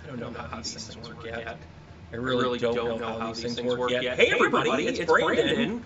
I don't know how these things work yet. I really don't know how these things work yet. Hey everybody, it's Brandon.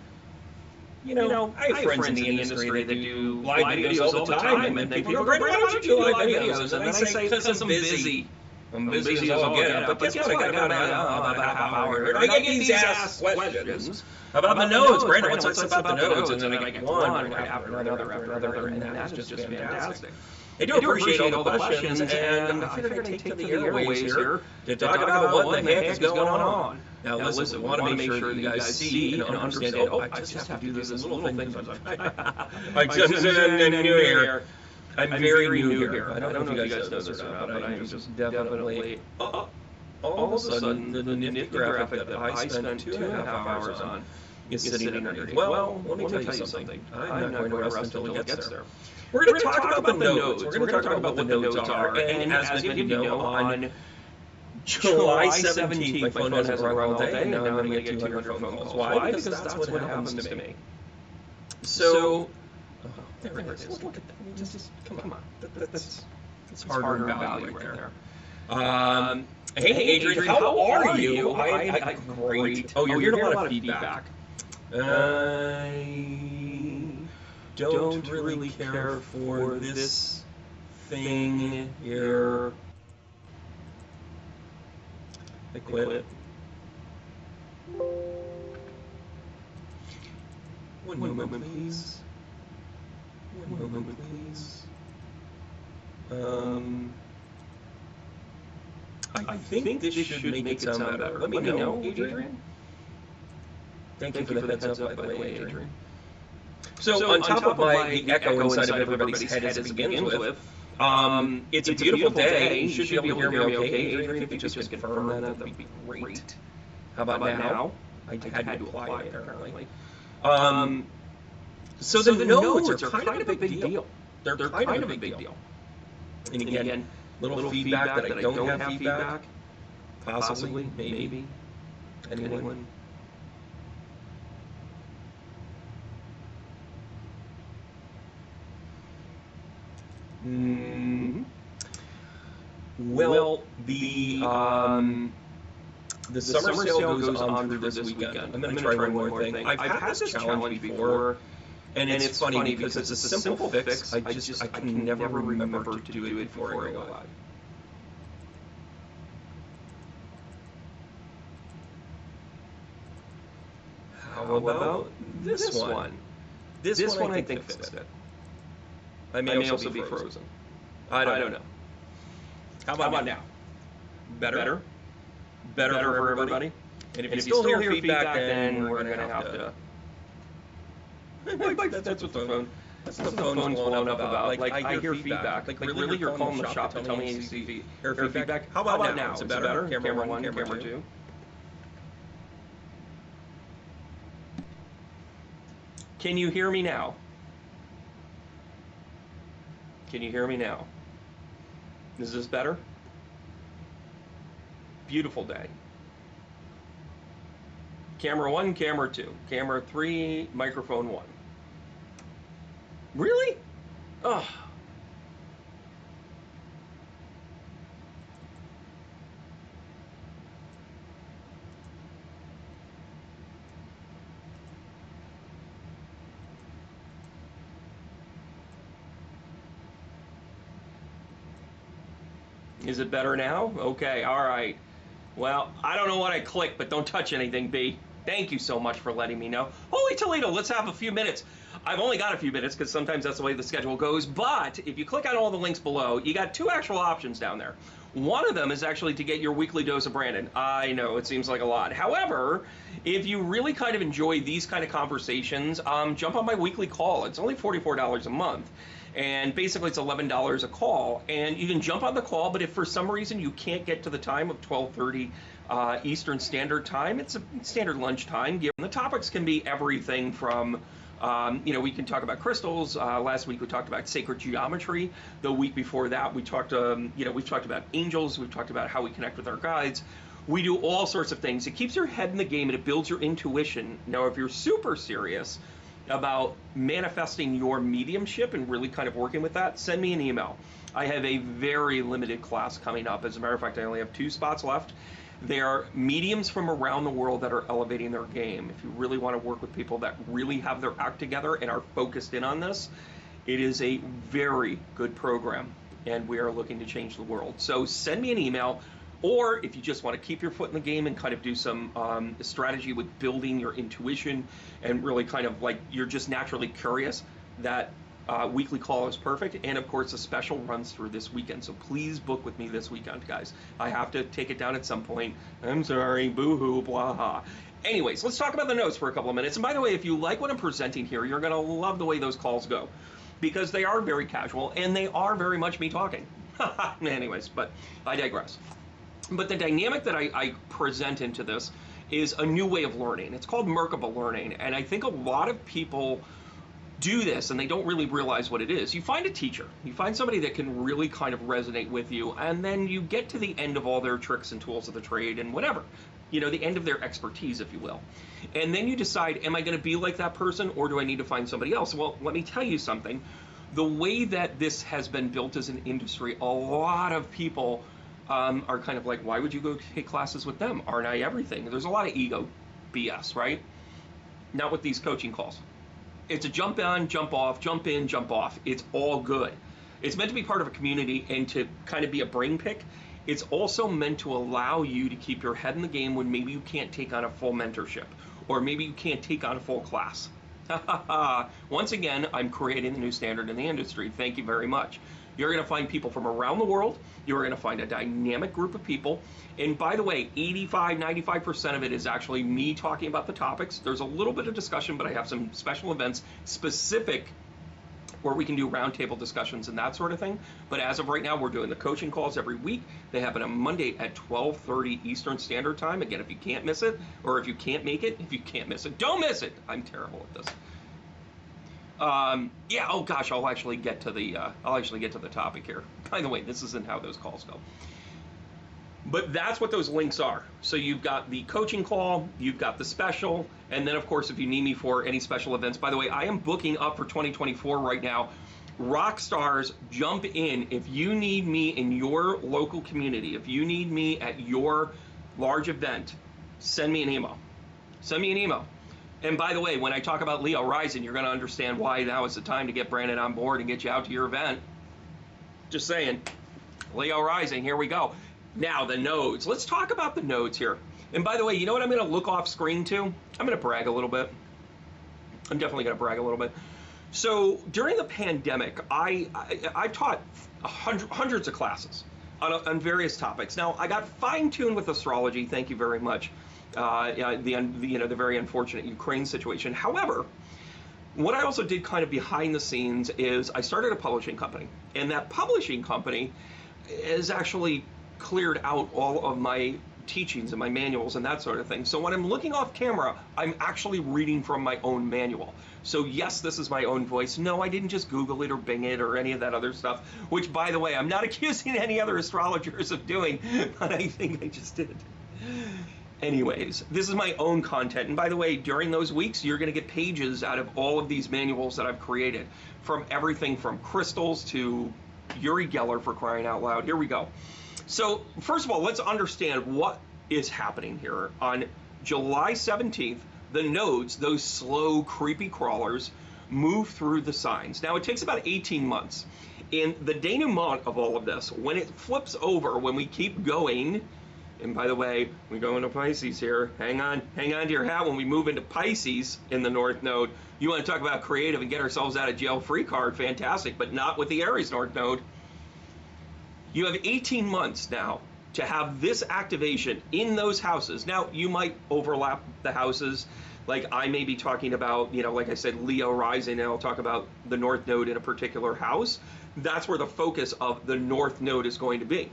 You know, I have friends in the industry that do live videos all the time, and then people go, Brandon, why don't you do live videos? And then I say, because I'm busy. I'm busy as all get out. But guess what? I got about a half hour here. I get these asked questions about the nodes. Brandon, what's about the nodes? And then I get one right after another, and that is just fantastic. I do appreciate all the questions, and I figured I'd take to the airways here to talk about what the heck is going on. Now listen, we want to make sure that you guys see and understand, oh, I just have to do this little thing. I just in New Year. I'm very new here. I don't know if you guys know this or not, but I'm just definitely, all of a sudden, the nifty graphic that I spent 2.5 hours on is sitting underneath. Well, let me tell you something. I'm not going to rest until it gets there. We're going to talk about the nodes. We're going to talk about what the nodes are. And as many of you know, on July 17th, my phone hasn't rung all day, and now I'm going to get 200 phone calls. Why? Because that's what happens to me. So, there it is. Look at that. Just come on. That's hard-earned value right there. Hey, Adrian, how are you? I'm great. Oh, you're hearing a lot of feedback. I don't really care for this thing here. I quit. One moment, please. One moment, please. I think this should make it sound better. Let me know, Adrian. Thank you for the heads up, by the way, Adrian. So on top of the echo inside of everybody's head as it begins with, it's a beautiful day. You should be able to hear me okay, Adrian. If you just confirm that would be great. How about now? I had to apply it, apparently. So the nodes are kind of a big deal. They're kind of a big deal. And again, little feedback that I don't have feedback. Possibly, maybe. Anyone? Well, the summer sale goes on through this weekend. I'm going to try one more thing. I've had this challenge before, and it's funny because it's a simple fix. I can never remember to do it before I go live. How about this one? This one I think fixed it. I may also be frozen. I don't know. How about now? Better for everybody? And if you still hear feedback, then we're going to have to... That's what the phone... That's what the phone's blowing up about. Like, I hear feedback. Like really, you're calling the shop to tell me you hear feedback? How about now? Is it better? Camera 1, camera 2. Can you hear me now? Can you hear me now? Is this better? Beautiful day. Camera 1, camera 2. Camera 3, microphone 1. Really? Oh. Is it better now? Okay, all right. Well, I don't know what I clicked, but don't touch anything, B. Thank you so much for letting me know. Holy Toledo, let's have a few minutes. I've only got a few minutes because sometimes that's the way the schedule goes, but if you click on all the links below, you got 2 actual options down there. One of them is actually to get your weekly dose of Brandon. I know, it seems like a lot. However, if you really kind of enjoy these kind of conversations, jump on my weekly call. It's only $44 a month. And basically it's $11 a call, and you can jump on the call, but if for some reason you can't get to the time of 12:30 Eastern Standard Time, it's a standard lunch time. The topics can be everything from, we can talk about crystals. Last week we talked about sacred geometry. The week before that we talked, we've talked about angels. We've talked about how we connect with our guides. We do all sorts of things. It keeps your head in the game and it builds your intuition. Now, if you're super serious, about manifesting your mediumship and really kind of working with that, send me an email. I have a very limited class coming up. As a matter of fact, I only have 2 spots left. They are mediums from around the world that are elevating their game. If you really want to work with people that really have their act together and are focused in on this, it is a very good program, and we are looking to change the world. So send me an email, or if you just want to keep your foot in the game and kind of do some strategy with building your intuition and really kind of like you're just naturally curious, that weekly call is perfect. And of course, a special runs through this weekend. So please book with me this weekend, guys. I have to take it down at some point. I'm sorry, boo-hoo, blah. Anyways, let's talk about the notes for a couple of minutes. And by the way, if you like what I'm presenting here, you're going to love the way those calls go, because they are very casual and they are very much me talking. Anyways, but I digress. But the dynamic that I present into this is a new way of learning. It's called Merkaba learning. And I think a lot of people do this and they don't really realize what it is. You find a teacher, you find somebody that can really kind of resonate with you, and then you get to the end of all their tricks and tools of the trade and whatever, you know, the end of their expertise, if you will. And then you decide, am I going to be like that person, or do I need to find somebody else? Well, let me tell you something. The way that this has been built as an industry, a lot of people are kind of like, why would you go take classes with them? Aren't I everything? There's a lot of ego BS, right? Not with these coaching calls. It's a jump on, jump off, jump in, jump off. It's all good. It's meant to be part of a community and to kind of be a brain pick. It's also meant to allow you to keep your head in the game when maybe you can't take on a full mentorship, or maybe you can't take on a full class. Once again, I'm creating the new standard in the industry. Thank you very much. You're going to find people from around the world. You're going to find a dynamic group of people. And by the way, 85–95% of it is actually me talking about the topics. There's a little bit of discussion, but I have some special events specific where we can do roundtable discussions and that sort of thing. But as of right now, we're doing the coaching calls every week. They happen on Monday at 12:30 Eastern Standard Time. Again, if you can't miss it, or if you can't make it, if you can't miss it, don't miss it. I'm terrible at this. Yeah, oh gosh, I'll actually get to the topic here. By the way, this isn't how those calls go. But that's what those links are. So you've got the coaching call, you've got the special, and then of course if you need me for any special events. By the way, I am booking up for 2024 right now. Rock stars, jump in. If you need me in your local community, if you need me at your large event, send me an email. Send me an email. And by the way, when I talk about Leo rising, you're going to understand why now is the time to get Brandon on board and get you out to your event. Just saying. Leo rising, here we go. Now, the nodes. Let's talk about the nodes here. And by the way, you know what I'm going to look off screen to? I'm going to brag a little bit. I'm definitely going to brag a little bit. So during the pandemic, I've taught hundreds of classes on various topics. Now, I got fine-tuned with astrology. Thank you very much. The very unfortunate Ukraine situation. However, what I also did kind of behind the scenes is I started a publishing company, and that publishing company has actually cleared out all of my teachings and my manuals and that sort of thing. So when I'm looking off camera, I'm actually reading from my own manual. So yes, this is my own voice. No, I didn't just Google it or Bing it or any of that other stuff, which by the way, I'm not accusing any other astrologers of doing, but I think I just did. Anyways, this is my own content. And by the way, during those weeks, you're going to get pages out of all of these manuals that I've created, from everything from crystals to Uri Geller, for crying out loud. Here we go. So first of all, let's understand what is happening here. On July 17th, the nodes, those slow, creepy crawlers, move through the signs. Now, it takes about 18 months. And the denouement of all of this, when it flips over, when we keep going, and by the way, we go into Pisces here. Hang on to your hat. When we move into Pisces in the North Node, you want to talk about creative and get ourselves out of jail free card, fantastic, but not with the Aries North Node. You have 18 months now to have this activation in those houses. Now, you might overlap the houses. Like I may be talking about, like I said, Leo rising, and I'll talk about the North Node in a particular house. That's where the focus of the North Node is going to be.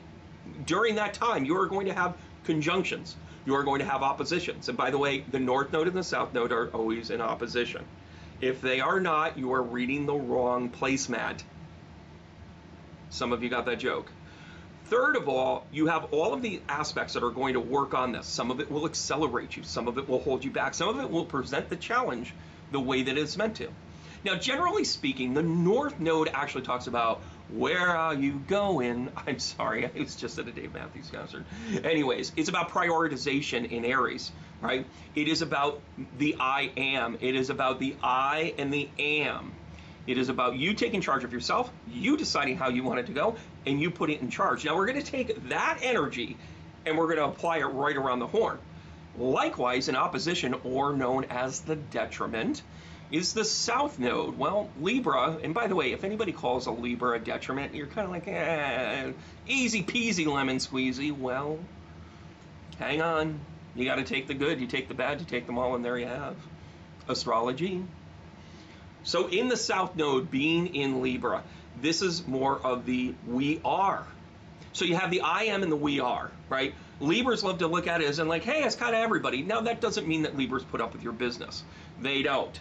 During that time, you are going to have conjunctions. You are going to have oppositions. And by the way, the North Node and the South Node are always in opposition. If they are not, you are reading the wrong placemat. Some of you got that joke. Third of all, you have all of the aspects that are going to work on this. Some of it will accelerate you. Some of it will hold you back. Some of it will present the challenge the way that it's meant to. Now, generally speaking, the North Node actually talks about where are you going? I'm sorry, I was just at a Dave Matthews concert. Anyways, it's about prioritization in Aries, right? It is about the I am. It is about the I and the am. It is about you taking charge of yourself, you deciding how you want it to go, and you put it in charge. Now, we're going to take that energy and we're going to apply it right around the horn. Likewise, in opposition, or known as the detriment, is the South Node. Well, Libra, and by the way, if anybody calls a Libra a detriment, you're kind of like, easy peasy lemon squeezy. Well, hang on. You got to take the good, you take the bad, you take them all, and there you have astrology. So in the South Node, being in Libra, this is more of the we are. So you have the I am and the we are, right? Libras love to look at it as in like, hey, it's kind of everybody. Now, that doesn't mean that Libras put up with your business. They don't.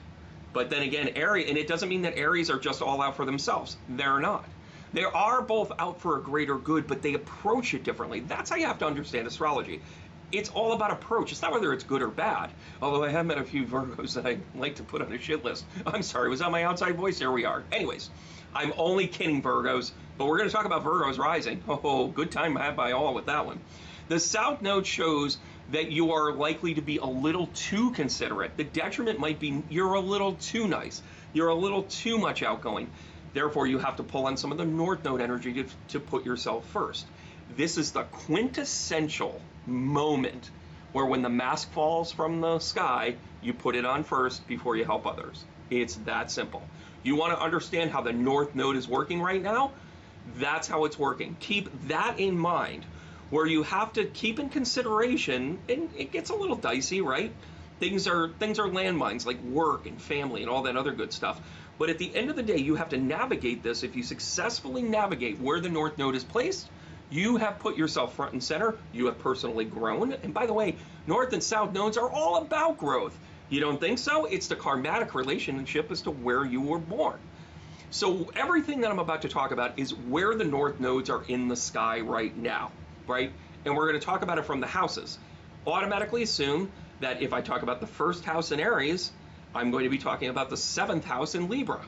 But then again, Aries, and it doesn't mean that Aries are just all out for themselves. They're not. They are both out for a greater good, but they approach it differently. That's how you have to understand astrology. It's all about approach. It's not whether it's good or bad. Although I have met a few Virgos that I like to put on a shit list. I'm sorry, was that my outside voice? Here we are. Anyways, I'm only kidding, Virgos, but we're going to talk about Virgos rising. Oh, good time had by all with that one. The South Node shows that you are likely to be a little too considerate. The detriment might be you're a little too nice. You're a little too much outgoing. Therefore, you have to pull on some of the North Node energy to put yourself first. This is the quintessential moment where when the mask falls from the sky, you put it on first before you help others. It's that simple. You want to understand how the North Node is working right now? That's how it's working. Keep that in mind, where you have to keep in consideration, and it gets a little dicey, right? Things are landmines like work and family and all that other good stuff. But at the end of the day, you have to navigate this. If you successfully navigate where the North Node is placed, you have put yourself front and center. You have personally grown. And by the way, North and South Nodes are all about growth. You don't think so? It's the karmatic relationship as to where you were born. So everything that I'm about to talk about is where the North Nodes are in the sky right now, right? And we're going to talk about it from the houses. Automatically assume that if I talk about the first house in Aries, I'm going to be talking about the 7th house in Libra.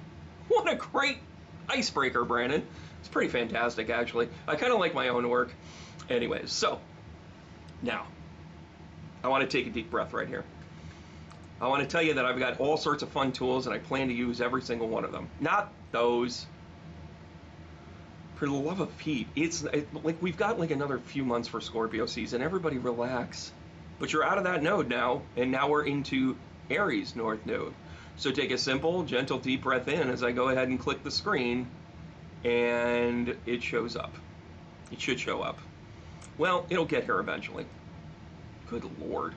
What a great icebreaker, Brandon. It's pretty fantastic, actually. I kind of like my own work. Anyways, so now I want to take a deep breath right here. I want to tell you that I've got all sorts of fun tools and I plan to use every single one of them. Not those. For the love of Pete, like we've got like another few months for Scorpio season. Everybody relax. But you're out of that node now, and now we're into Aries North Node. So take a simple, gentle, deep breath in as I go ahead and click the screen, and it shows up. It should show up. Well, it'll get here eventually. Good Lord.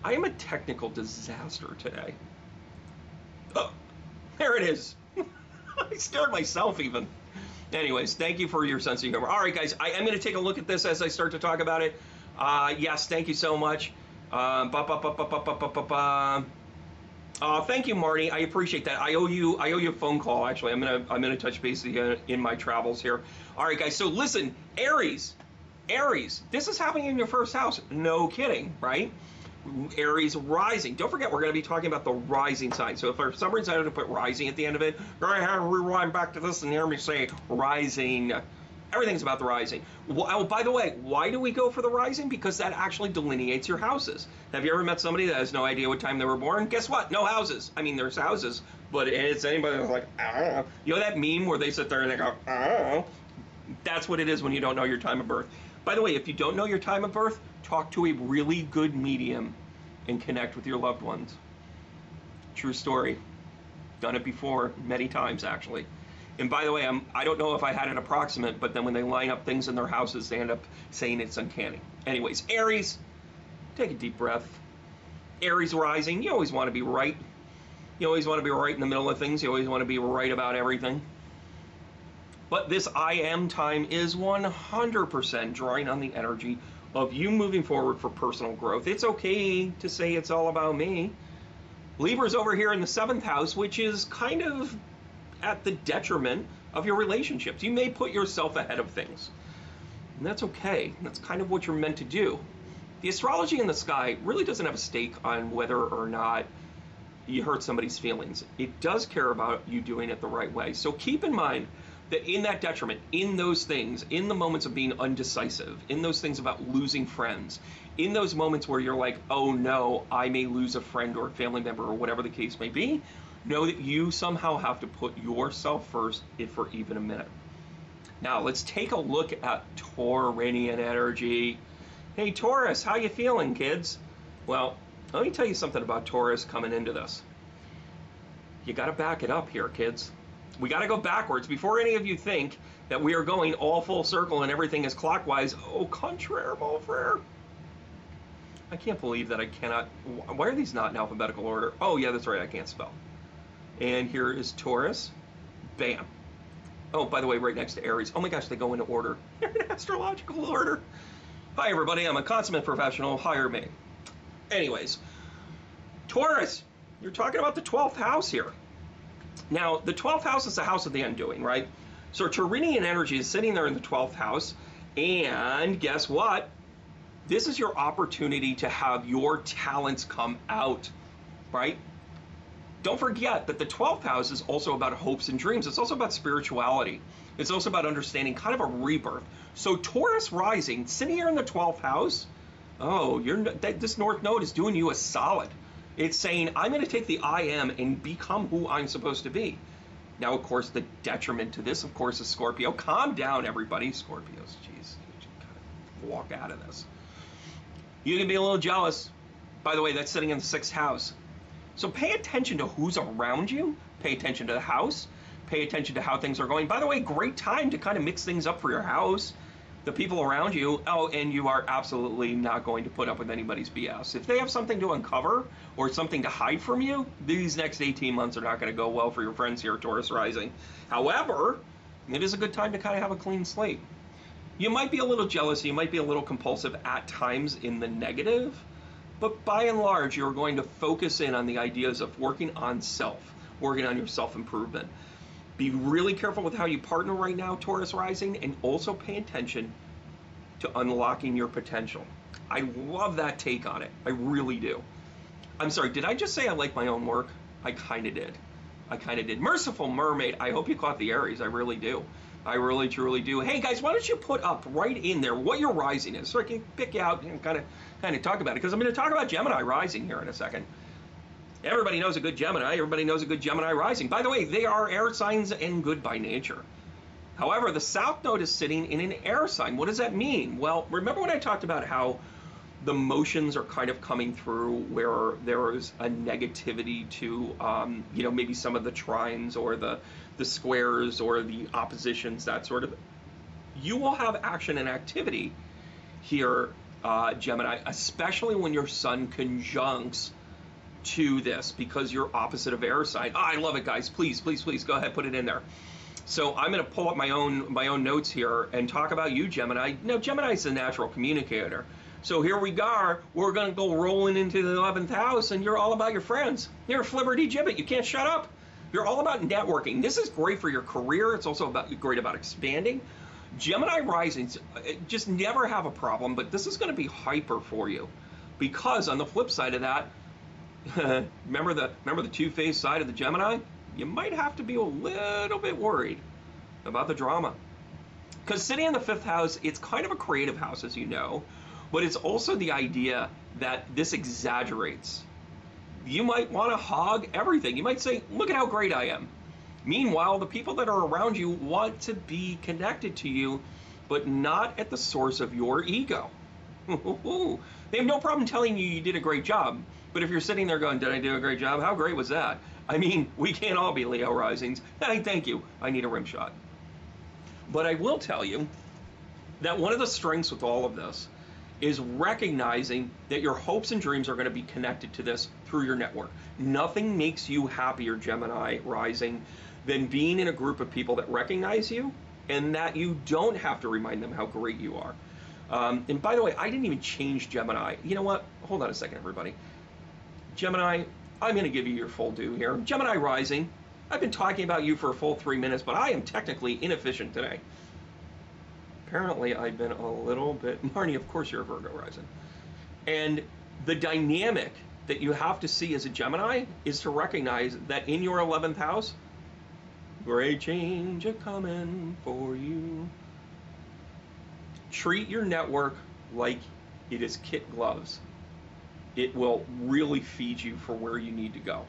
I am a technical disaster today. Oh, there it is. I scared myself even. Anyways, thank you for your sense of humor. All right, guys, I am going to take a look at this as I start to talk about it. Yes, thank you so much. Thank you, Marty. I appreciate that. I owe you a phone call. Actually, I'm gonna touch base again in my travels here. All right, guys. So listen, Aries, this is happening in your first house. No kidding, right? Aries rising. Don't forget, we're going to be talking about the rising sign. So if for some reason I had to put rising at the end of it, go ahead and rewind back to this and hear me say rising. Everything's about the rising. Oh, by the way, why do we go for the rising? Because that actually delineates your houses. Have you ever met somebody that has no idea what time they were born? Guess what? No houses. I mean, there's houses, but it's anybody that's like, I don't know. You know that meme where they sit there and they go, I don't know? That's what it is when you don't know your time of birth. By the way, if you don't know your time of birth, talk to a really good medium and connect with your loved ones. True story. Done it before many times, actually. And by the way, I don't know if I had an approximate, but then when they line up things in their houses, they end up saying it's uncanny. Anyways, Aries, take a deep breath. Aries rising, you always want to be right. You always want to be right in the middle of things. You always want to be right about everything. But this I am time is 100% drawing on the energy of you moving forward for personal growth. It's okay to say it's all about me. Libra's over here in the 7th house, which is kind of at the detriment of your relationships. You may put yourself ahead of things. And that's okay. That's kind of what you're meant to do. The astrology in the sky really doesn't have a stake on whether or not you hurt somebody's feelings. It does care about you doing it the right way. So keep in mind that in that detriment, in those things, in the moments of being undecisive, in those things about losing friends, in those moments where you're like, oh no, I may lose a friend or a family member or whatever the case may be, know that you somehow have to put yourself first for even a minute. Now, let's take a look at Tauranian energy. Hey, Taurus, how you feeling, kids? Well, let me tell you something about Taurus coming into this. You got to back it up here, kids. We got to go backwards before any of you think that we are going all full circle and everything is clockwise. Au contraire, mon frere. I can't believe that I cannot. Why are these not in alphabetical order? Oh, yeah, that's right. I can't spell. And here is Taurus. Bam. Oh, by the way, right next to Aries. Oh my gosh, they go into order. They're in astrological order. Hi, everybody. I'm a consummate professional. Hire me. Anyways, Taurus, you're talking about the 12th house here. Now, the 12th house is the house of the undoing, right? So Tauranian energy is sitting there in the 12th house. And guess what? This is your opportunity to have your talents come out, right? Don't forget that the 12th house is also about hopes and dreams. It's also about spirituality. It's also about understanding kind of a rebirth. So Taurus rising, sitting here in the 12th house, oh, this North Node is doing you a solid. It's saying, I'm going to take the I am and become who I'm supposed to be. Now, of course, the detriment to this, of course, is Scorpio. Calm down, everybody. Scorpios, jeez, you gotta walk out of this. You can be a little jealous. By the way, that's sitting in the 6th house. So pay attention to who's around you. Pay attention to the house. Pay attention to how things are going. By the way, great time to kind of mix things up for your house. The people around you. Oh, and you are absolutely not going to put up with anybody's BS. If they have something to uncover or something to hide from you, these next 18 months are not going to go well for your friends here, Taurus rising. However, it is a good time to kind of have a clean slate. You might be a little jealous. You might be a little compulsive at times in the negative. But by and large, you're going to focus in on the ideas of working on self, working on your self-improvement. Be really careful with how you partner right now, Taurus rising, and also pay attention to unlocking your potential. I love that take on it. I really do. I'm sorry, did I just say I like my own work? I kind of did. I kind of did. Merciful Mermaid, I hope you caught the Aries. I really do. I really, truly do. Hey, guys, why don't you put up right in there what your rising is so I can pick you out and kind of talk about it, because I'm going to talk about Gemini rising here in a second. Everybody knows a good Gemini. Everybody knows a good Gemini rising. By the way, they are air signs and good by nature. However, the South Node is sitting in an air sign. What does that mean? Well, remember when I talked about how the motions are kind of coming through where there is a negativity to, maybe some of the trines or the squares or the oppositions, that sort of. You will have action and activity here, Gemini, especially when your sun conjuncts to this, because you're opposite of air sign. Oh, I love it, guys. Please, please, please go ahead, put it in there. So I'm going to pull up my own notes here and talk about you, Gemini. Now, Gemini is a natural communicator. So here we go. We're going to go rolling into the 11th house, and you're all about your friends. You're a flibberty gibbet. You can't shut up. You're all about networking. This is great for your career. It's also great about expanding. Gemini risings just never have a problem, but this is going to be hyper for you, because on the flip side of that, remember the two-faced side of the Gemini? You might have to be a little bit worried about the drama. Because sitting in the 5th house, it's kind of a creative house, as you know, but it's also the idea that this exaggerates. You might want to hog everything. You might say, look at how great I am. Meanwhile, the people that are around you want to be connected to you, but not at the source of your ego. They have no problem telling you did a great job. But if you're sitting there going, did I do a great job? How great was that? I mean, we can't all be Leo risings. Hey, thank you. I need a rim shot. But I will tell you that one of the strengths with all of this is recognizing that your hopes and dreams are going to be connected to this through your network. Nothing makes you happier, Gemini rising, than being in a group of people that recognize you and that you don't have to remind them how great you are. And by the way, I didn't even change Gemini. You know what? Hold on a second, everybody. Gemini, I'm going to give you your full due here. Gemini rising, I've been talking about you for a full 3 minutes, but I am technically inefficient today. Apparently, I've been a little bit... Marnie, of course you're a Virgo rising. And the dynamic that you have to see as a Gemini is to recognize that in your 11th house, great change a coming for you. Treat your network like it is kid gloves. It will really feed you for where you need to go.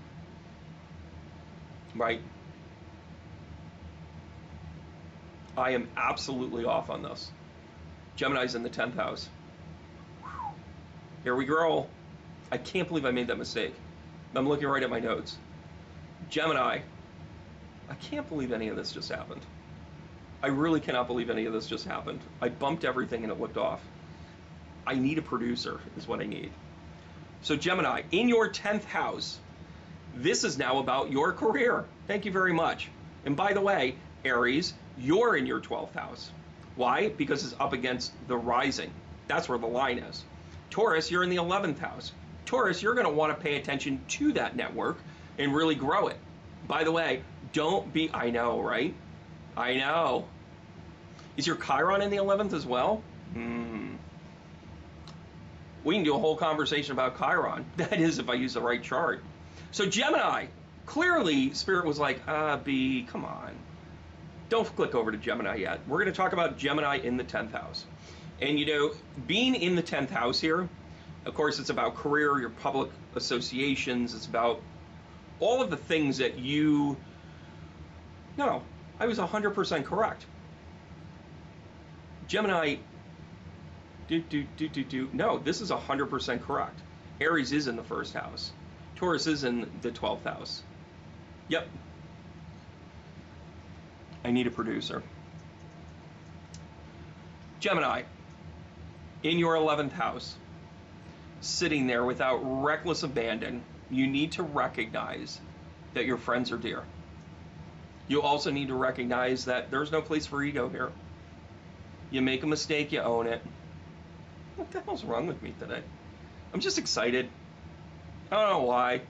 Right? I am absolutely off on this. Gemini's in the 10th house. Here we go. I can't believe I made that mistake. I'm looking right at my notes. Gemini. I can't believe any of this just happened. I really cannot believe any of this just happened. I bumped everything and it looked off. I need a producer is what I need. So Gemini, in your 10th house, this is now about your career. Thank you very much. And by the way, Aries, you're in your 12th house. Why? Because it's up against the rising. That's where the line is. Taurus, you're in the 11th house. Taurus, you're going to want to pay attention to that network and really grow it. By the way, don't be, I know, right? I know. Is your Chiron in the 11th as well? We can do a whole conversation about Chiron. That is, if I use the right chart. So Gemini, clearly Spirit was like, B, come on. Don't click over to Gemini yet. We're going to talk about Gemini in the 10th house. And you know, being in the 10th house here, of course, it's about career, your public associations. It's about all of the things that you... No, I was 100% correct. Gemini... No, this is 100% correct. Aries is in the 1st house. Taurus is in the 12th house. Yep. I need a producer. Gemini, in your 11th house, sitting there without reckless abandon, you need to recognize that your friends are dear. You also need to recognize that there's no place for ego here. You make a mistake, you own it. What the hell's wrong with me today? I'm just excited. I don't know why.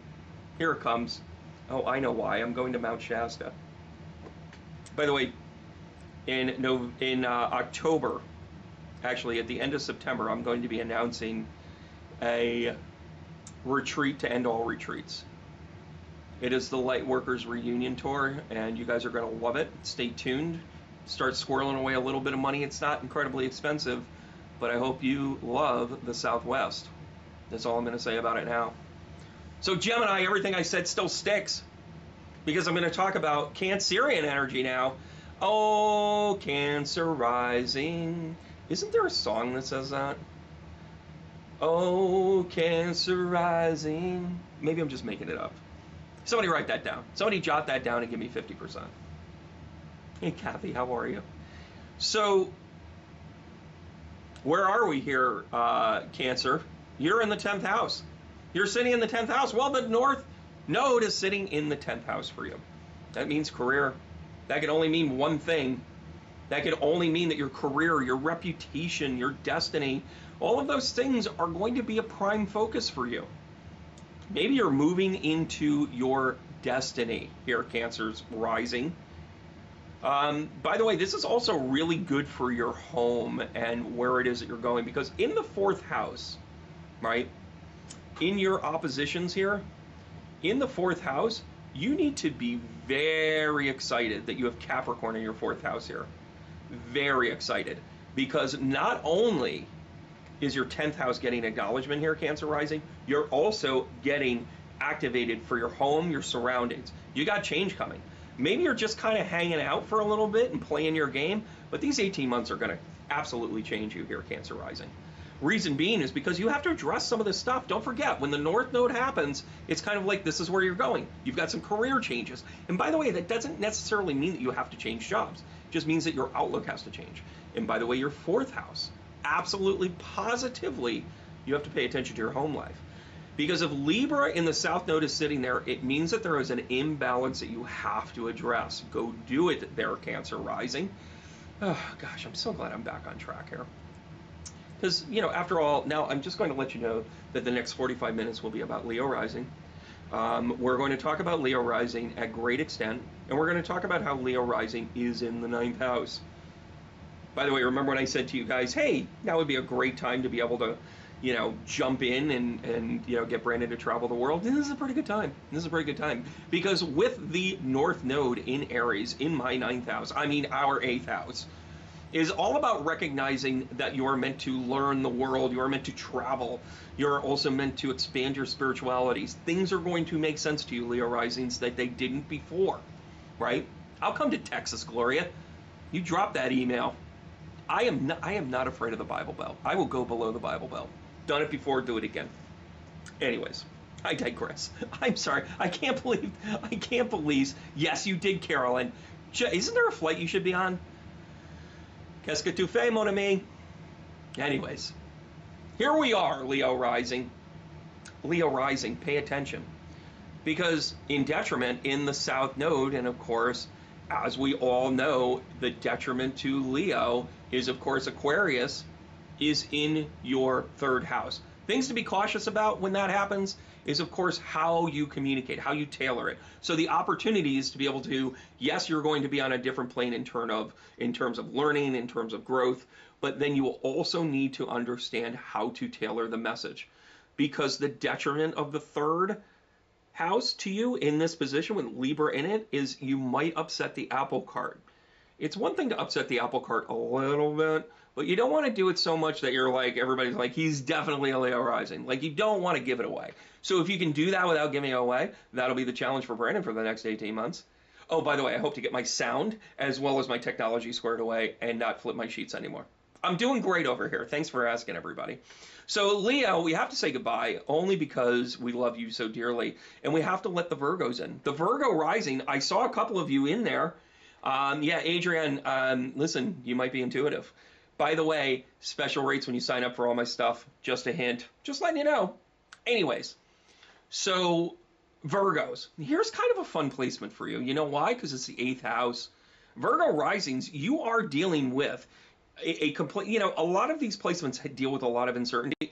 Here it comes. Oh, I know why. I'm going to Mount Shasta. By the way, in October, actually at the end of September, I'm going to be announcing a retreat to end all retreats. It is the Lightworkers Reunion Tour, and you guys are going to love it. Stay tuned. Start squirreling away a little bit of money. It's not incredibly expensive, but I hope you love the Southwest. That's all I'm going to say about it now. So Gemini, everything I said still sticks, because I'm going to talk about Cancerian energy now. Oh, Cancer rising. Isn't there a song that says that? Oh, Cancer rising. Maybe I'm just making it up. Somebody write that down. Somebody jot that down and give me 50%. Hey, Kathy, how are you? So, where are we here, Cancer? You're in the 10th house. You're sitting in the 10th house. Well, the North Node is sitting in the 10th house for you. That means career. That can only mean one thing. That can only mean that your career, your reputation, your destiny, all of those things are going to be a prime focus for you. Maybe you're moving into your destiny here, Cancer's rising. By the way, this is also really good for your home and where it is that you're going, because in the 4th house, right, in your oppositions here, in the 4th house, you need to be very excited that you have Capricorn in your 4th house here. Very excited, because not only is your 10th house getting acknowledgement here, Cancer rising, you're also getting activated for your home, your surroundings. You got change coming. Maybe you're just kind of hanging out for a little bit and playing your game, but these 18 months are going to absolutely change you here, Cancer rising. Reason being is because you have to address some of this stuff. Don't forget, when the North Node happens, it's kind of like this is where you're going. You've got some career changes. And by the way, that doesn't necessarily mean that you have to change jobs. It just means that your outlook has to change. And by the way, your 4th house, absolutely, positively, you have to pay attention to your home life. Because if Libra in the South Node is sitting there, it means that there is an imbalance that you have to address. Go do it there, Cancer rising. Oh, gosh, I'm so glad I'm back on track here. Because, you know, after all, now I'm just going to let you know that the next 45 minutes will be about Leo rising. We're going to talk about Leo rising at great extent, and we're going to talk about how Leo rising is in the 9th house. By the way, remember when I said to you guys, hey, now would be a great time to be able to you know, jump in and you know, get Brandon to travel the world, this is a pretty good time. This is a pretty good time. Because with the North Node in Aries, in my 9th house, I mean our 8th house, is all about recognizing that you are meant to learn the world, you are meant to travel, you're also meant to expand your spiritualities. Things are going to make sense to you, Leo risings, that they didn't before, right? I'll come to Texas, Gloria. You drop that email. I am not afraid of the Bible Belt. I will go below the Bible Belt. Done it before, do it again. Anyways, I digress. I'm sorry. I can't believe. Yes, you did, Carolyn. Isn't there a flight you should be on? Qu'est-ce que tu fais, mon ami? Anyways, here we are, Leo rising. Leo rising, pay attention. Because in detriment, in the South Node, and of course, as we all know, the detriment to Leo is, of course, Aquarius is in your 3rd house. Things to be cautious about when that happens is, of course, how you communicate, how you tailor it. So the opportunity is to be able to, yes, you're going to be on a different plane in terms of learning, in terms of growth, but then you will also need to understand how to tailor the message. Because the detriment of the 3rd house to you in this position with Libra in it is you might upset the apple cart. It's one thing to upset the apple cart a little bit, but you don't want to do it so much that you're like, everybody's like, he's definitely a Leo rising. Like, you don't want to give it away. So if you can do that without giving it away, that'll be the challenge for Brandon for the next 18 months. Oh, by the way, I hope to get my sound as well as my technology squared away and not flip my sheets anymore. I'm doing great over here. Thanks for asking, everybody. So, Leo, we have to say goodbye only because we love you so dearly, and we have to let the Virgos in. The Virgo rising, I saw a couple of you in there. Yeah, Adrienne, listen, you might be intuitive. By the way, special rates when you sign up for all my stuff. Just a hint. Just letting you know. Anyways, so Virgos. Here's kind of a fun placement for you. You know why? Because it's the 8th house. Virgo risings, you are dealing with a complete, you know, a lot of these placements deal with a lot of uncertainty.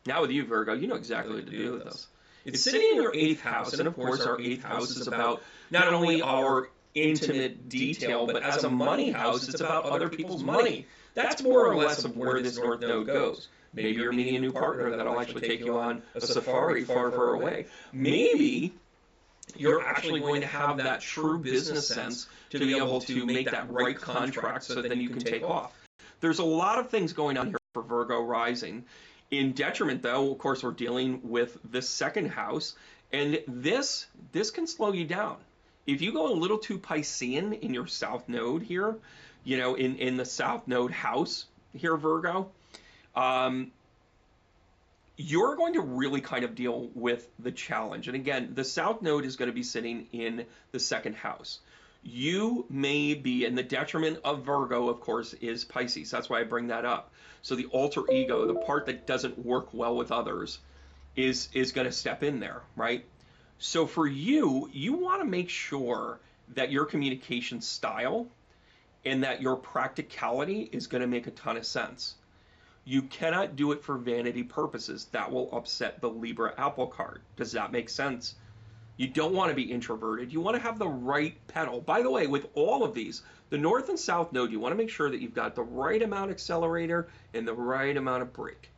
Now with you, Virgo, you know exactly what to do with this. It's sitting in your 8th house, and of course our 8th house is about not only our intimate detail, but as a money house, it's about other people's money. That's more or less of where this North Node goes. Maybe you're meeting a new partner that'll actually take you on a safari far, far away. Maybe you're actually going to have that true business sense to be able to make that right contract so that then you can take off. There's a lot of things going on here for Virgo rising. In detriment, though, of course, we're dealing with this 2nd house, and this can slow you down. If you go a little too Piscean in your South Node here, you know, in the South Node house here, Virgo, you're going to really kind of deal with the challenge. And again, the South Node is going to be sitting in the 2nd house. You may be, and the detriment of Virgo, of course, is Pisces. That's why I bring that up. So the alter ego, the part that doesn't work well with others, is going to step in there, right? So for you, you want to make sure that your communication style and that your practicality is going to make a ton of sense. You cannot do it for vanity purposes. That will upset the Libra apple cart. Does that make sense? You don't want to be introverted. You want to have the right pedal. By the way, with all of these, the North and South Node, you want to make sure that you've got the right amount of accelerator and the right amount of brake,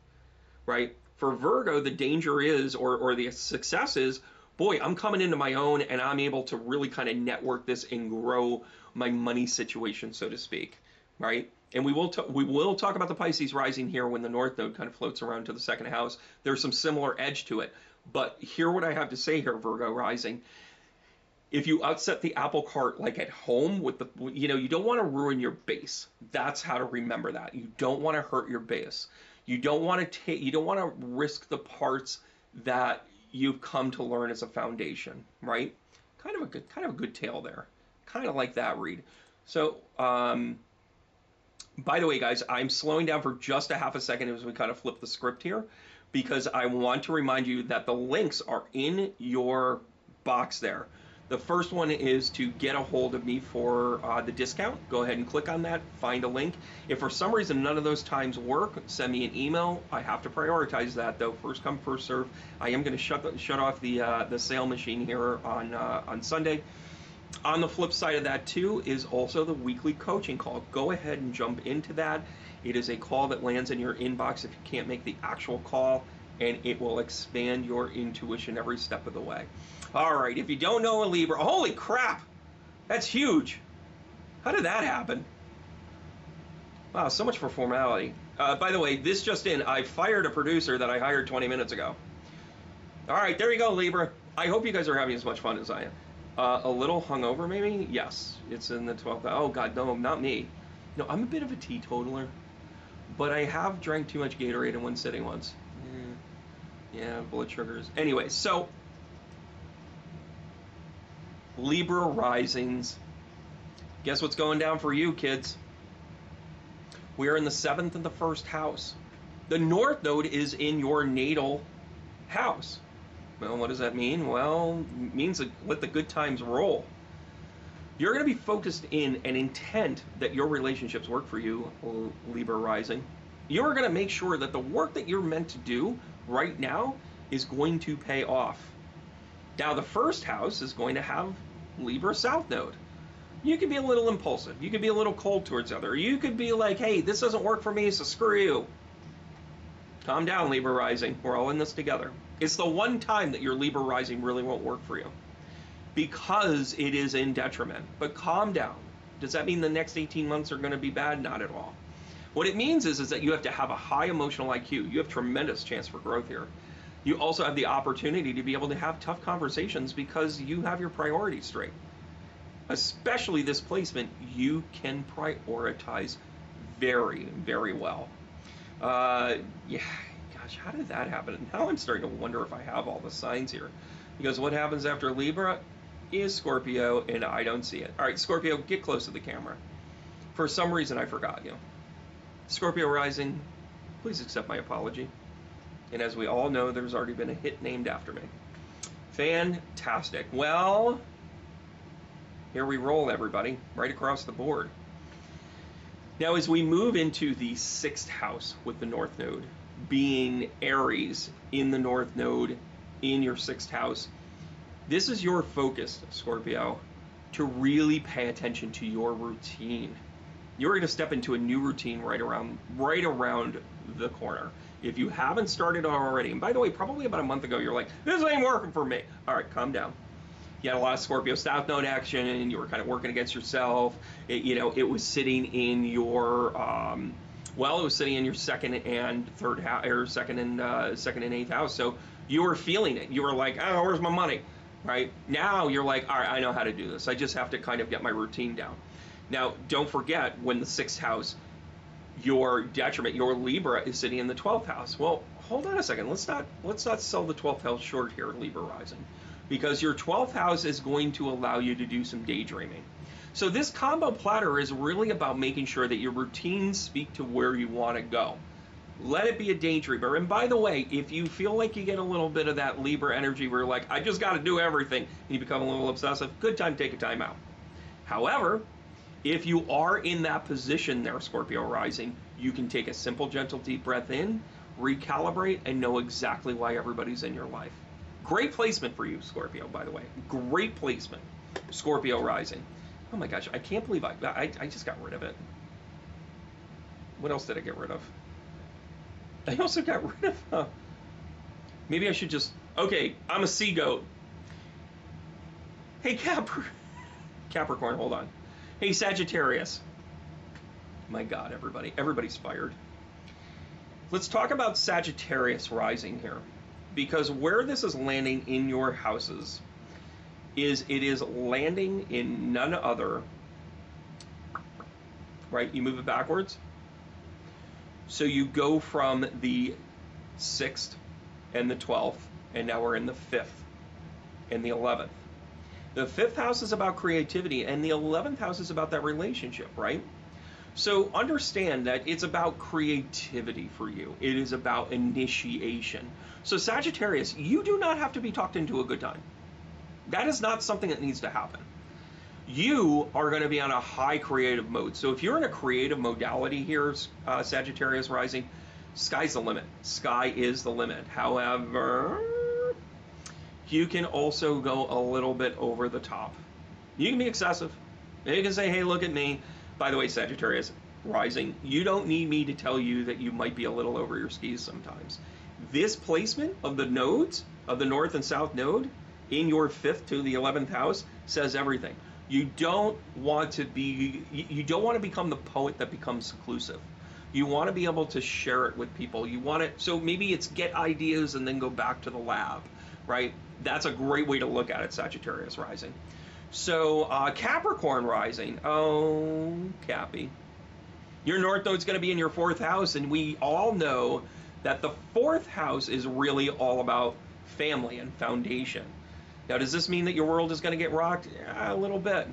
right? For Virgo, the danger is, or the success is, boy, I'm coming into my own and I'm able to really kind of network this and grow my money situation, so to speak, right? And we will talk about the Pisces rising here when the North Node kind of floats around to the 2nd house. There's some similar edge to it. But hear what I have to say here, Virgo rising. If you upset the apple cart like at home with the, you know, you don't want to ruin your base. That's how to remember that. You don't want to hurt your base. You don't want to risk the parts that you've come to learn as a foundation, right? Kind of a good tale there. Kind of like that read. So, by the way, guys, I'm slowing down for just a half a second as we kind of flip the script here, because I want to remind you that the links are in your box there. The first one is to get a hold of me for the discount. Go ahead and click on that, find a link. If for some reason none of those times work, send me an email. I have to prioritize that though. First come, first serve. I am going to shut off the sale machine here on Sunday. On the flip side of that too is also the weekly coaching call. Go ahead and jump into that. It is a call that lands in your inbox if you can't make the actual call, and it will expand your intuition every step of the way. All right, if you don't know a Libra, holy crap, that's huge. How did that happen? Wow, so much for formality. By the way, this just in, I fired a producer that I hired 20 minutes ago. All right, there you go, Libra. I hope you guys are having as much fun as I am. A little hungover, maybe? Yes, it's in the 12th. Oh, God, no, not me. No, I'm a bit of a teetotaler, but I have drank too much Gatorade in one sitting once. Yeah, blood sugars. Anyway, so Libra risings. Guess what's going down for you, kids? We're in the 7th and the 1st house. The North Node is in your natal house. Well, what does that mean? Well, it means let the good times roll. You're going to be focused in and intent that your relationships work for you, Libra rising. You're going to make sure that the work that you're meant to do right now is going to pay off. Now, the 1st house is going to have Libra South Node. You could be a little impulsive. You could be a little cold towards the other. You could be like, hey, this doesn't work for me, so screw you. Calm down, Libra rising. We're all in this together. It's the one time that your Libra rising really won't work for you because it is in detriment. But calm down. Does that mean the next 18 months are going to be bad? Not at all. What it means is that you have to have a high emotional IQ. You have tremendous chance for growth here. You also have the opportunity to be able to have tough conversations because you have your priorities straight. Especially this placement, you can prioritize very, very well. Yeah, gosh, how did that happen? Now I'm starting to wonder if I have all the signs here. Because what happens after Libra is Scorpio, and I don't see it. All right, Scorpio, get close to the camera. For some reason, I forgot you. Scorpio rising, please accept my apology. And as we all know, there's already been a hit named after me. Fantastic. Well, here we roll, everybody, right across the board. Now, as we move into the 6th house with the North Node, being Aries in the North Node in your 6th house, this is your focus, Scorpio, to really pay attention to your routine. You're going to step into a new routine right around the corner. If you haven't started already, and by the way, probably about a month ago, you're like, this ain't working for me. All right, calm down. You had a lot of Scorpio South Node action, and you were kind of working against yourself. It was sitting in your, it was sitting in your 2nd and 3rd house, or 2nd and 8th house. So you were feeling it. You were like, oh, where's my money? Right? Now you're like, all right, I know how to do this. I just have to kind of get my routine down. Now, don't forget, when the 6th house, your detriment, your Libra, is sitting in the 12th house. Well, hold on a second. Let's not sell the 12th house short here, Libra rising. Because your 12th house is going to allow you to do some daydreaming. So this combo platter is really about making sure that your routines speak to where you want to go. Let it be a daydreamer. And by the way, if you feel like you get a little bit of that Libra energy where you're like, I just got to do everything, and you become a little obsessive, good time to take a time out. However, if you are in that position there, Scorpio rising, you can take a simple, gentle, deep breath in, recalibrate, and know exactly why everybody's in your life. Great placement for you, Scorpio, by the way. Great placement. Scorpio rising. Oh my gosh, I can't believe I just got rid of it. What else did I get rid of? I also got rid of... maybe I should just... Okay, I'm a sea goat. Hey, Capricorn, hold on. Hey, Sagittarius. My God, everybody. Everybody's fired. Let's talk about Sagittarius rising here. Because where this is landing in your houses is it is landing in none other, right? You move it backwards. So you go from the 6th and the 12th, and now we're in the 5th and the 11th. The 5th house is about creativity, and the 11th house is about that relationship, right? So understand that it's about creativity for you. It is about initiation. So Sagittarius, you do not have to be talked into a good time. That is not something that needs to happen. You are going to be on a high creative mode. So if you're in a creative modality here, Sagittarius rising, sky's the limit. Sky is the limit. However, you can also go a little bit over the top. You can be excessive. You can say, hey, look at me. By the way, Sagittarius, rising, you don't need me to tell you that you might be a little over your skis sometimes. This placement of the nodes, of the north and south node, in your 5th to the 11th house says everything. You don't want to become the poet that becomes seclusive. You want to be able to share it with people. You want it, so maybe it's get ideas and then go back to the lab, right? That's a great way to look at it, Sagittarius rising. So Capricorn rising, oh, Cappy. Your north node's going to be in your 4th house, and we all know that the 4th house is really all about family and foundation. Now, does this mean that your world is going to get rocked? Yeah, a little bit.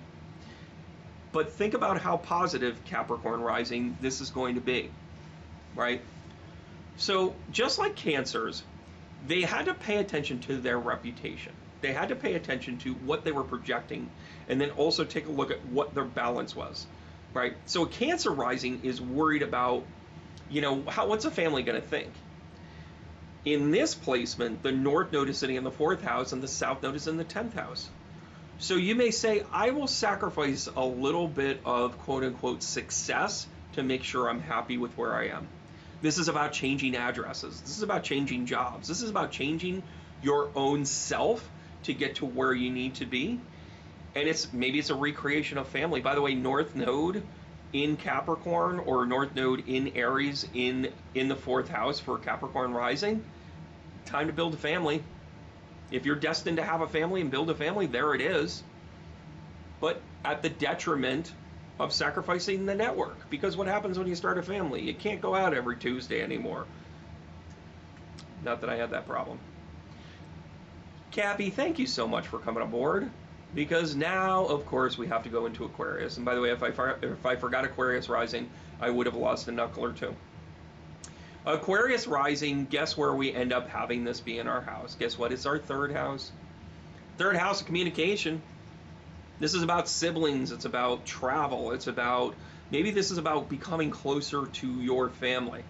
But think about how positive, Capricorn rising, this is going to be, right? So just like Cancers, they had to pay attention to their reputation. They had to pay attention to what they were projecting, and then also take a look at what their balance was, right? So a Cancer rising is worried about, you know, what's a family going to think? In this placement, the north node is sitting in the 4th house and the south node is in the 10th house. So you may say, I will sacrifice a little bit of quote unquote success to make sure I'm happy with where I am. This is about changing addresses. This is about changing jobs. This is about changing your own self to get to where you need to be. And maybe it's a recreation of family. By the way, north node in Capricorn or north node in Aries in the 4th house for Capricorn rising, time to build a family. If you're destined to have a family and build a family, there it is. But at the detriment of sacrificing the network. Because what happens when you start a family? You can't go out every Tuesday anymore. Not that I had that problem. Cappy, thank you so much for coming aboard. Because now, of course, we have to go into Aquarius. And by the way, if I forgot Aquarius rising, I would have lost a knuckle or two. Aquarius rising, guess where we end up having this be in our house? Guess what? It's our 3rd house. 3rd house of communication. This is about siblings. It's about travel. It's about, maybe this is about becoming closer to your family.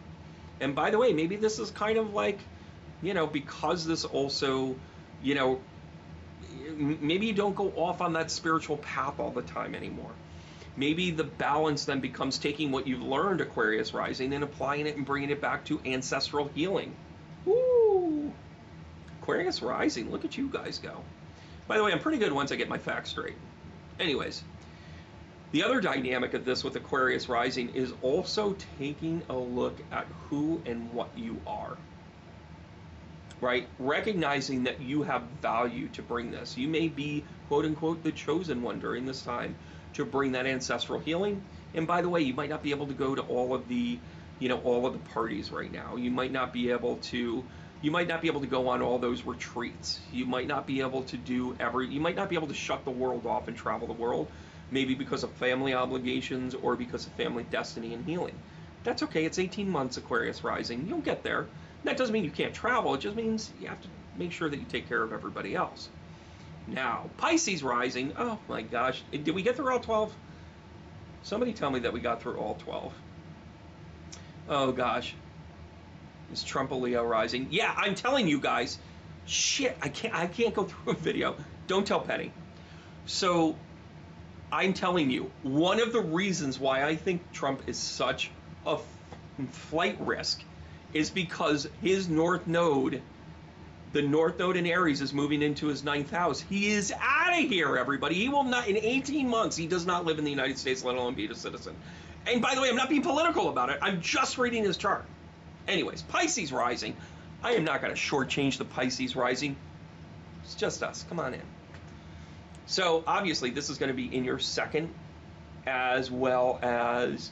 And by the way, maybe this is kind of like, you know, because this also, you know, maybe you don't go off on that spiritual path all the time anymore. Maybe the balance then becomes taking what you've learned, Aquarius rising, and applying it and bringing it back to ancestral healing. Woo! Aquarius rising, look at you guys go. By the way, I'm pretty good once I get my facts straight. Anyways, the other dynamic of this with Aquarius rising is also taking a look at who and what you are. Right? Recognizing that you have value to bring this. You may be, quote unquote, the chosen one during this time to bring that ancestral healing. And by the way, you might not be able to go to all of the, you know, all of the parties right now. You might not be able to go on all those retreats. You might not be able to you might not be able to shut the world off and travel the world, maybe because of family obligations or because of family destiny and healing. That's okay. It's 18 months, Aquarius rising. You'll get there. That doesn't mean you can't travel. It just means you have to make sure that you take care of everybody else. Now, Pisces rising. Oh my gosh. Did we get through all 12? Somebody tell me that we got through all 12. Oh gosh. Is Trump a Leo rising? Yeah, I'm telling you guys. Shit, I can't go through a video. Don't tell Penny. So, I'm telling you, one of the reasons why I think Trump is such a flight risk is because his north node, the north node in Aries, is moving into his 9th house. He is out of here, everybody. He will not, in 18 months, he does not live in the United States, let alone be a citizen. And by the way, I'm not being political about it. I'm just reading his chart. Anyways, Pisces rising. I am not going to shortchange the Pisces rising. It's just us. Come on in. So, obviously, this is going to be in your 2nd as well as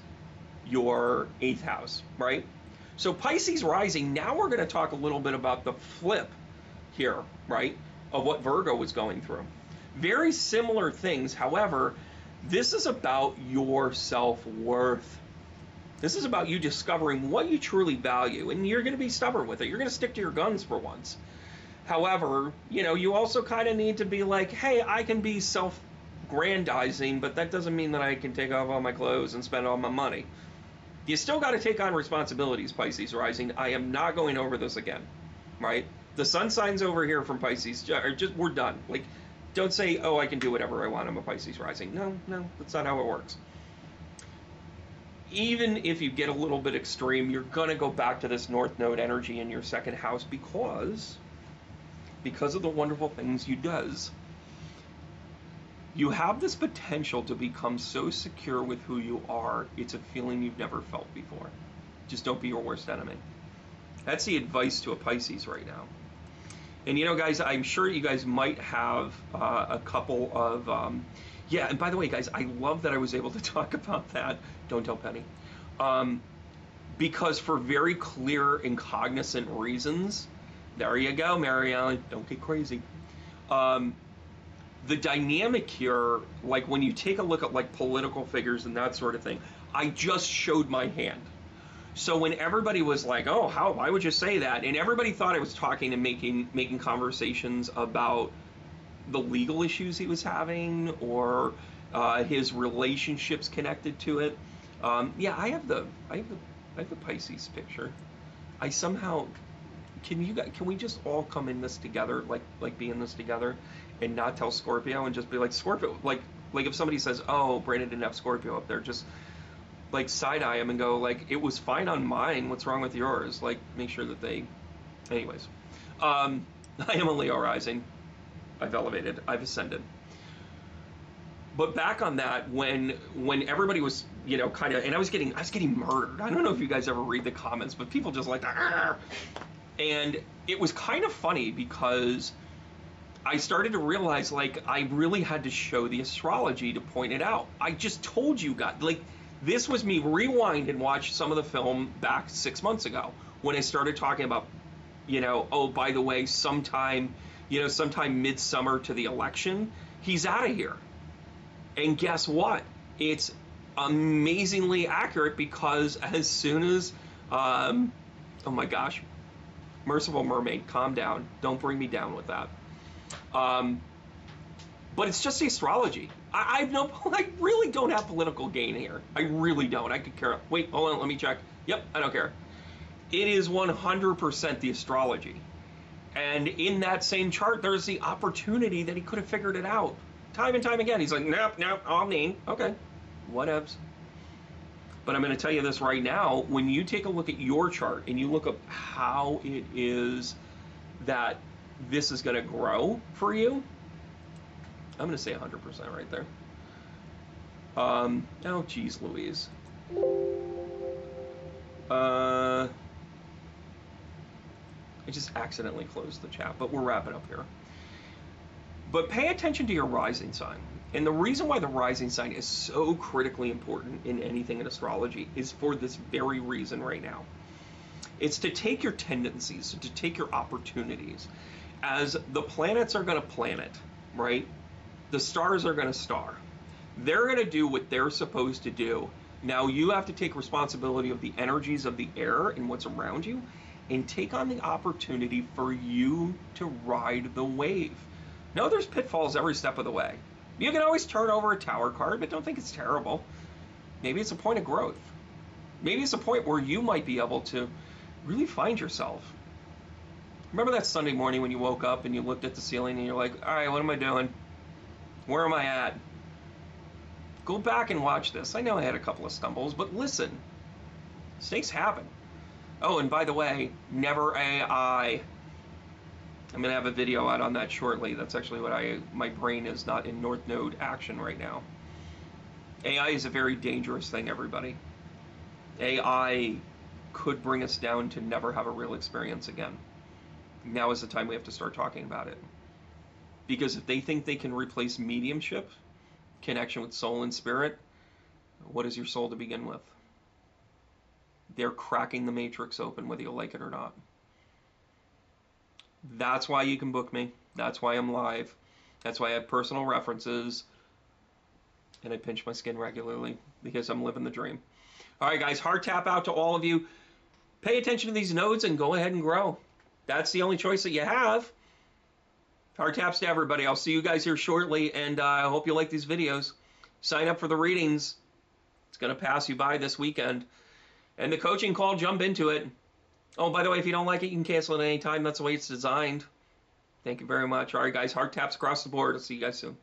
your 8th house, right? So Pisces rising, now we're going to talk a little bit about the flip here, right, of what Virgo was going through. Very similar things. However, this is about your self-worth. This is about you discovering what you truly value, and you're going to be stubborn with it. You're going to stick to your guns for once. However, you know, you also kind of need to be like, hey, I can be self-grandizing, but that doesn't mean that I can take off all my clothes and spend all my money. You still got to take on responsibilities, Pisces rising. I am not going over this again, right? The sun signs over here from Pisces are just, we're done. Like, don't say, oh, I can do whatever I want. I'm a Pisces rising. No, that's not how it works. even if you get a little bit extreme, you're going to go back to this North Node energy in your second house because of the wonderful things you does. You have this potential to become so secure with who you are, it's a feeling you've never felt before. Just don't be your worst enemy. That's the advice to a Pisces right now. And you know, guys, I'm sure you guys might have a couple of... yeah, and by the way, guys, I love that I was able to talk about that. Don't tell Penny. Because for very clear and cognizant reasons, there you go, Marianne, don't get crazy. The dynamic here, like when you take a look at like political figures and that sort of thing, I just showed my hand. So when everybody was like, oh, why would you say that? And everybody thought I was talking and making conversations about the legal issues he was having or his relationships connected to it. Yeah, I have the Pisces picture. I somehow can we just all come in this together, like be in this together, and not tell Scorpio and just be like Scorpio, like if somebody says, oh, Brandon didn't have Scorpio up there, just like side eye him and go like, it was fine on mine, what's wrong with yours? Like make sure that they, anyways. I am a Leo rising. I've elevated, I've ascended. But back on that, when everybody was, you know, kind of, and I was getting murdered. I don't know if you guys ever read the comments, but people just like, argh! And it was kind of funny because I started to realize like I really had to show the astrology to point it out. I just told you guys, like this was me rewind and watch some of the film back 6 months ago when I started talking about, you know, oh, by the way, sometime midsummer to the election, he's out of here. And guess what? It's amazingly accurate because as soon as, oh my gosh, Merciful Mermaid, calm down. Don't bring me down with that. But it's just the astrology. I really don't have political gain here. I really don't. I could care. Wait, hold on, let me check. Yep, I don't care. It is 100% the astrology. And in that same chart, there's the opportunity that he could have figured it out. Time and time again. He's like, nope, all me. Okay, whatevs. But I'm going to tell you this right now. When you take a look at your chart and you look up how it is that this is going to grow for you, I'm going to say 100% right there. Oh, geez, Louise. I just accidentally closed the chat, but we're wrapping up here. But pay attention to your rising sign. And the reason why the rising sign is so critically important in anything in astrology is for this very reason right now. It's to take your tendencies, to take your opportunities. As the planets are going to planet, right? The stars are going to star. They're going to do what they're supposed to do. Now you have to take responsibility of the energies of the air and what's around you and take on the opportunity for you to ride the wave. No, there's pitfalls every step of the way. You can always turn over a tower card, but don't think it's terrible. Maybe it's a point of growth. Maybe it's a point where you might be able to really find yourself. Remember that Sunday morning when you woke up and you looked at the ceiling and you're like, all right, what am I doing? Where am I at? Go back and watch this. I know I had a couple of stumbles, but listen, mistakes happen. Oh, and by the way, never AI. I'm going to have a video out on that shortly. That's actually what my brain is not in North Node action right now. AI is a very dangerous thing, everybody. AI could bring us down to never have a real experience again. Now is the time we have to start talking about it. Because if they think they can replace mediumship, connection with soul and spirit, what is your soul to begin with? They're cracking the matrix open, whether you like it or not. That's why you can book me. That's why I'm live. That's why I have personal references. And I pinch my skin regularly because I'm living the dream. All right, guys, heart tap out to all of you. Pay attention to these nodes and go ahead and grow. That's the only choice that you have. Heart taps to everybody. I'll see you guys here shortly, and I hope you like these videos. Sign up for the readings. It's going to pass you by this weekend. And the coaching call, jump into it. Oh, by the way, if you don't like it, you can cancel it at any time. That's the way it's designed. Thank you very much. All right, guys, heart taps across the board. I'll see you guys soon.